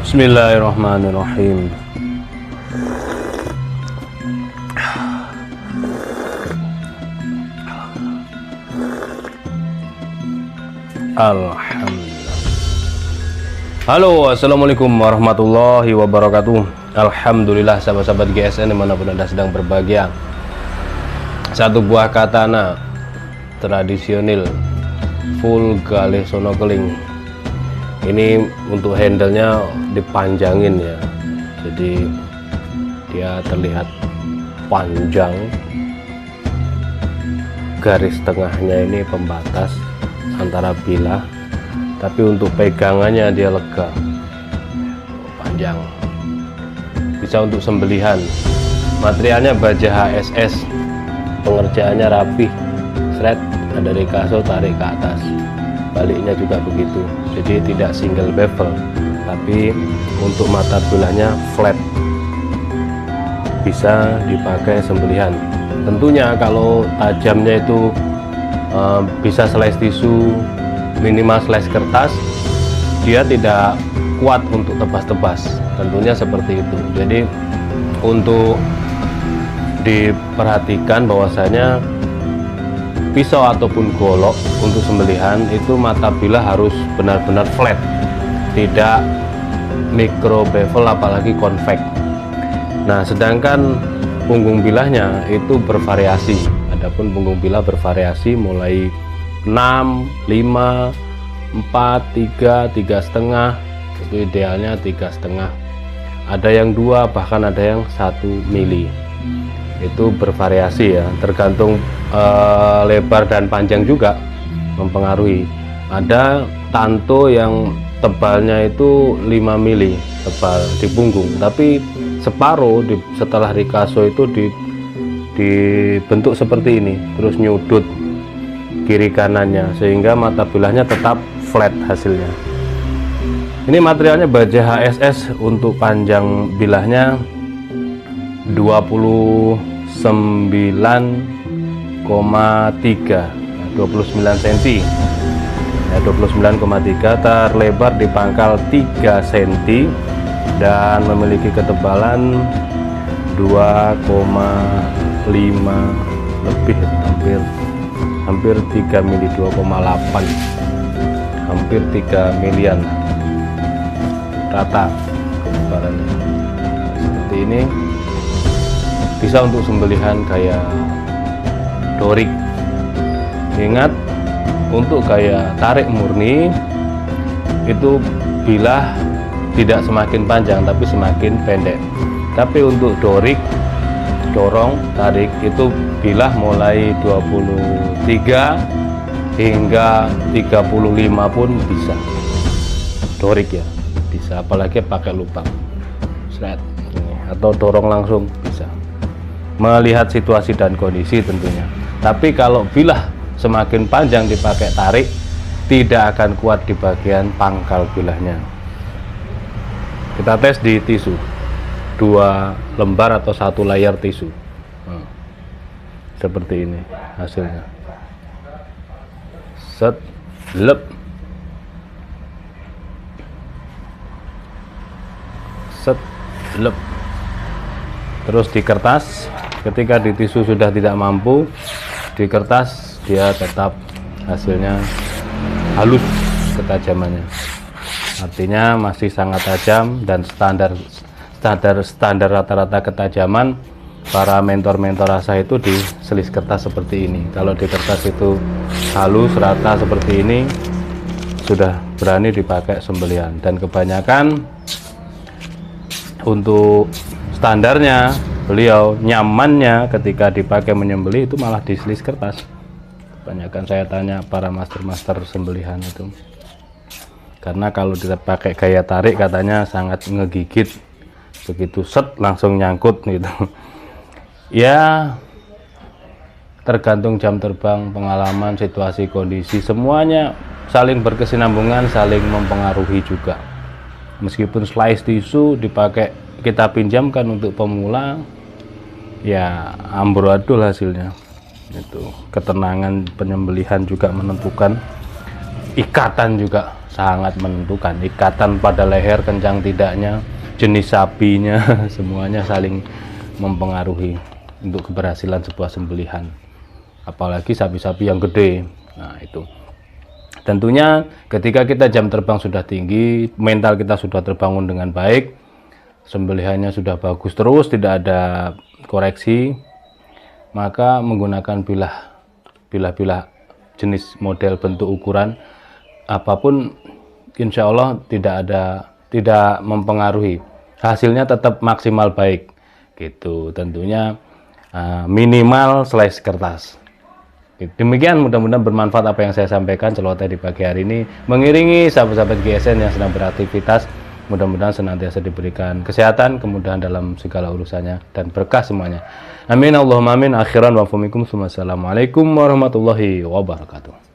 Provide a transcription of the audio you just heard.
Bismillahirrahmanirrahim. Alhamdulillah. Halo, assalamualaikum warahmatullahi wabarakatuh. Alhamdulillah, sahabat-sahabat GSN dimanapun Anda sedang berbahagia. Satu buah katana tradisional full galih sono keling. Ini untuk handle-nya dipanjangin ya, jadi dia terlihat panjang. Garis tengahnya ini pembatas antara bilah, tapi untuk pegangannya dia lega, panjang, bisa untuk sembelihan. Materialnya baja HSS, pengerjaannya rapi, thread, ada rekaso, tarik ke atas, baliknya juga begitu. Jadi tidak single bevel, tapi untuk mata bilahnya flat, bisa dipakai sembelihan. Tentunya kalau tajamnya itu bisa slice tisu, minimal slice kertas, dia tidak kuat untuk tebas-tebas, tentunya seperti itu. Jadi untuk diperhatikan bahwasanya pisau ataupun golok untuk sembelihan itu mata bilah harus benar-benar flat, tidak micro bevel apalagi convex. Nah, sedangkan punggung bilahnya itu bervariasi. Adapun punggung bilah bervariasi mulai 6, 5, 4, 3, 3,5, itu idealnya 3,5. Ada yang 2, bahkan ada yang 1 mili. Itu bervariasi ya, tergantung lebar dan panjang juga mempengaruhi. Ada tanto yang tebalnya itu 5 mili tebal di punggung, tapi separuh setelah rikaso itu dibentuk seperti ini, terus nyudut kiri kanannya sehingga mata bilahnya tetap flat hasilnya. Ini materialnya baja HSS, untuk panjang bilahnya 29,3, 29 cm ya, 29,3, terlebar di pangkal 3 cm dan memiliki ketebalan 2,5 lebih, hampir 3 mili, 2,8, hampir 3 milian rata ketebalannya. Seperti ini, bisa untuk sembelihan kayak dorik. Ingat, untuk gaya tarik murni itu bilah tidak semakin panjang tapi semakin pendek. Tapi untuk dorik, dorong, tarik itu bilah mulai 23 hingga 35 pun bisa. Dorik ya bisa, apalagi pakai lubang thread atau dorong langsung bisa. Melihat situasi dan kondisi tentunya. Tapi kalau bilah semakin panjang dipakai tarik, tidak akan kuat di bagian pangkal bilahnya. Kita tes di tisu, 2 lembar atau 1 layar tisu. Seperti ini hasilnya. Set, lep, set, lep. Terus di kertas, ketika di tisu sudah tidak mampu, di kertas dia tetap hasilnya halus ketajamannya. Artinya masih sangat tajam dan standar rata-rata ketajaman para mentor-mentor rasa itu di selis kertas seperti ini. Kalau di kertas itu halus rata seperti ini, sudah berani dipakai sembelihan. Dan kebanyakan untuk standarnya beliau nyamannya ketika dipakai menyembelih itu malah di selis kertas. Kebanyakan saya tanya para master-master sembelihan itu, karena kalau dipakai gaya tarik katanya sangat ngegigit, begitu set langsung nyangkut gitu. Ya tergantung jam terbang, pengalaman, situasi, kondisi, semuanya saling berkesinambungan, saling mempengaruhi juga. Meskipun slice tisu dipakai, kita pinjamkan untuk pemula, ya amburadul hasilnya. Itu ketenangan penyembelihan juga menentukan, ikatan juga sangat menentukan. Ikatan pada leher kencang tidaknya, jenis sapinya, semuanya saling mempengaruhi untuk keberhasilan sebuah sembelihan. Apalagi sapi-sapi yang gede. Nah, itu. Tentunya ketika kita jam terbang sudah tinggi, mental kita sudah terbangun dengan baik, sembelihannya sudah bagus terus, tidak ada koreksi, maka menggunakan bilah jenis model bentuk ukuran apapun, insya Allah tidak mempengaruhi, hasilnya tetap maksimal baik gitu. Tentunya minimal slice kertas. Demikian, mudah-mudahan bermanfaat apa yang saya sampaikan celoteh di pagi hari ini, mengiringi sahabat-sahabat GSN yang sedang beraktivitas. Mudah-mudahan senantiasa diberikan kesehatan, kemudahan dalam segala urusannya, dan berkah semuanya. Amin Allahumma amin. Akhiran wa fumikum. Assalamualaikum warahmatullahi wabarakatuh.